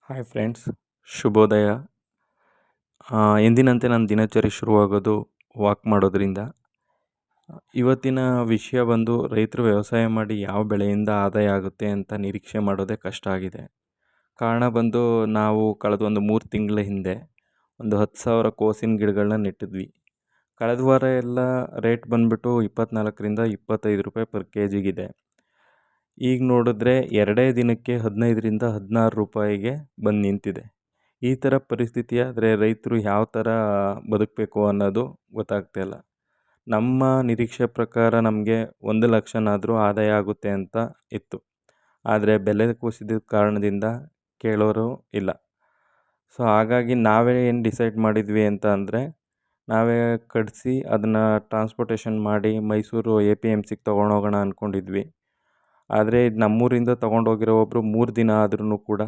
Hi friends, ಶುಭೋದಯ. ಎಂದಿನಂತೆ ನನ್ನ ದಿನಚರಿ ಶುರುವಾಗೋದು ವಾಕ್ ಮಾಡೋದ್ರಿಂದ. ಇವತ್ತಿನ ವಿಷಯ ಬಂದು ರೈತರು ವ್ಯವಸಾಯ ಮಾಡಿ ಯಾವ ಬೆಳೆಯಿಂದ ಆದಾಯ ಆಗುತ್ತೆ ಅಂತ ನಿರೀಕ್ಷೆ ಮಾಡೋದೇ ಕಷ್ಟ ಆಗಿದೆ. ಕಾರಣ ಬಂದು ನಾವು ಕಳೆದ ಒಂದು 3 ತಿಂಗಳ ಹಿಂದೆ ಒಂದು 10,000 ಕೋಸಿನ ಗಿಡಗಳನ್ನ ನೆಟ್ಟಿದ್ವಿ. ಕಳೆದ ವಾರ ಎಲ್ಲ ರೇಟ್ ಬಂದುಬಿಟ್ಟು 24ರಿಂದ 25 ರೂಪಾಯಿ ಪರ್ ಕೆಜಿಗಿದೆ. ಈಗ ನೋಡಿದ್ರೆ 2 ದಿನಕ್ಕೆ 15ರಿಂದ 16 ರೂಪಾಯಿಗೆ ಬಂದು ನಿಂತಿದೆ. ಈ ಥರ ಪರಿಸ್ಥಿತಿ ಆದರೆ ರೈತರು ಯಾವ ಥರ ಬದುಕಬೇಕು ಅನ್ನೋದು ಗೊತ್ತಾಗ್ತಾಯಿಲ್ಲ. ನಮ್ಮ ನಿರೀಕ್ಷೆ ಪ್ರಕಾರ ನಮಗೆ 1 ಲಕ್ಷನಾದರೂ ಆದಾಯ ಆಗುತ್ತೆ ಅಂತ ಇತ್ತು. ಆದರೆ ಬೆಲೆ ಕುಸಿದ ಕಾರಣದಿಂದ ಕೇಳೋರು ಇಲ್ಲ. ಸೊ ಹಾಗಾಗಿ ನಾವೇ ಏನು ಡಿಸೈಡ್ ಮಾಡಿದ್ವಿ ಅಂತ ಅಂದರೆ, ನಾವೇ ಕಡಿಸಿ ಅದನ್ನು ಟ್ರಾನ್ಸ್ಪೋರ್ಟೇಷನ್ ಮಾಡಿ ಮೈಸೂರು APMCಗೆ ತೊಗೊಂಡೋಗೋಣ ಅಂದ್ಕೊಂಡಿದ್ವಿ. ಆದರೆ ನಮ್ಮೂರಿಂದ ತೊಗೊಂಡೋಗಿರೋ ಒಬ್ಬರು 3 ದಿನ ಆದ್ರೂ ಕೂಡ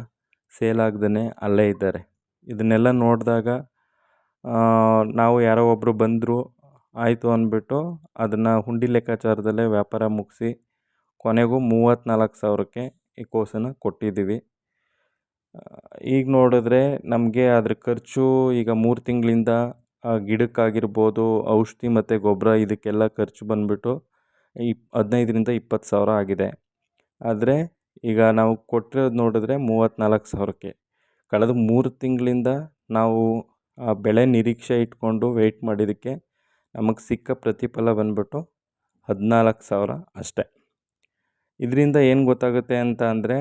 ಸೇಲ್ ಆಗ್ದೇ ಅಲ್ಲೇ ಇದ್ದಾರೆ. ಇದನ್ನೆಲ್ಲ ನೋಡಿದಾಗ ನಾವು ಯಾರೋ ಒಬ್ಬರು ಬಂದರು ಆಯಿತು ಅಂದ್ಬಿಟ್ಟು ಅದನ್ನು ಹುಂಡಿ ಲೆಕ್ಕಾಚಾರದಲ್ಲೇ ವ್ಯಾಪಾರ ಮುಗಿಸಿ ಕೊನೆಗೂ 34,000ಕ್ಕೆ ಈ ಕೋಸನ್ನು ಕೊಟ್ಟಿದ್ದೀವಿ. ಈಗ ನೋಡಿದ್ರೆ ನಮಗೆ ಅದ್ರ ಖರ್ಚು ಈಗ 3 ತಿಂಗಳಿಂದ ಗಿಡಕ್ಕಾಗಿರ್ಬೋದು, ಔಷಧಿ ಮತ್ತು ಗೊಬ್ಬರ ಇದಕ್ಕೆಲ್ಲ ಖರ್ಚು ಬಂದುಬಿಟ್ಟು 15ರಿಂದ 20,000 ಆಗಿದೆ. ಆದರೆ ಈಗ ನಾವು ಕೊಟ್ಟಿರೋದು ನೋಡಿದ್ರೆ 34,000ಕ್ಕೆ. ಕಳೆದ 3 ತಿಂಗಳಿಂದ ನಾವು ಆ ಬೆಳೆ ನಿರೀಕ್ಷೆ ಇಟ್ಕೊಂಡು ವೆಯ್ಟ್ ಮಾಡಿದ್ದಕ್ಕೆ ನಮಗೆ ಸಿಕ್ಕ ಪ್ರತಿಫಲ ಬಂದುಬಿಟ್ಟು 14,000 ಅಷ್ಟೇ. ಇದರಿಂದ ಏನು ಗೊತ್ತಾಗುತ್ತೆ ಅಂತ ಅಂದರೆ,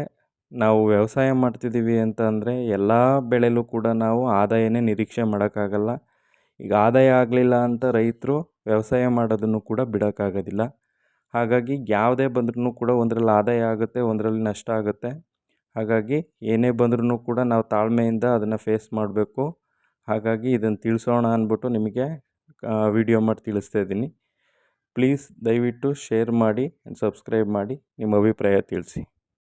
ನಾವು ವ್ಯವಸಾಯ ಮಾಡ್ತಿದ್ದೀವಿ ಅಂತ ಅಂದರೆ ಎಲ್ಲ ಬೆಳೆಯಲ್ಲೂ ಕೂಡ ನಾವು ಆದಾಯನೇ ನಿರೀಕ್ಷೆ ಮಾಡೋಕ್ಕಾಗಲ್ಲ. ಈಗ ಆದಾಯ ಆಗಲಿಲ್ಲ ಅಂತ ರೈತರು ವ್ಯವಸಾಯ ಮಾಡೋದನ್ನು ಕೂಡ ಬಿಡೋಕ್ಕಾಗೋದಿಲ್ಲ. ಹಾಗಾಗಿ ಯಾವುದೇ ಬಂದ್ರೂ ಕೂಡ ಒಂದರಲ್ಲಿ ಆದಾಯ ಆಗುತ್ತೆ, ಒಂದರಲ್ಲಿ ನಷ್ಟ ಆಗುತ್ತೆ. ಹಾಗಾಗಿ ಏನೇ ಬಂದ್ರೂ ಕೂಡ ನಾವು ತಾಳ್ಮೆಯಿಂದ ಅದನ್ನು ಫೇಸ್ ಮಾಡಬೇಕು. ಹಾಗಾಗಿ ಇದನ್ನು ತಿಳಿಸೋಣ ಅಂದ್ಬಿಟ್ಟು ನಿಮಗೆ ವಿಡಿಯೋ ಮಾಡಿ ತಿಳಿಸ್ತಾ ಇದ್ದೀನಿ. ಪ್ಲೀಸ್ ದಯವಿಟ್ಟು ಶೇರ್ ಮಾಡಿ, ಸಬ್ಸ್ಕ್ರೈಬ್ ಮಾಡಿ, ನಿಮ್ಮ ಅಭಿಪ್ರಾಯ ತಿಳಿಸಿ.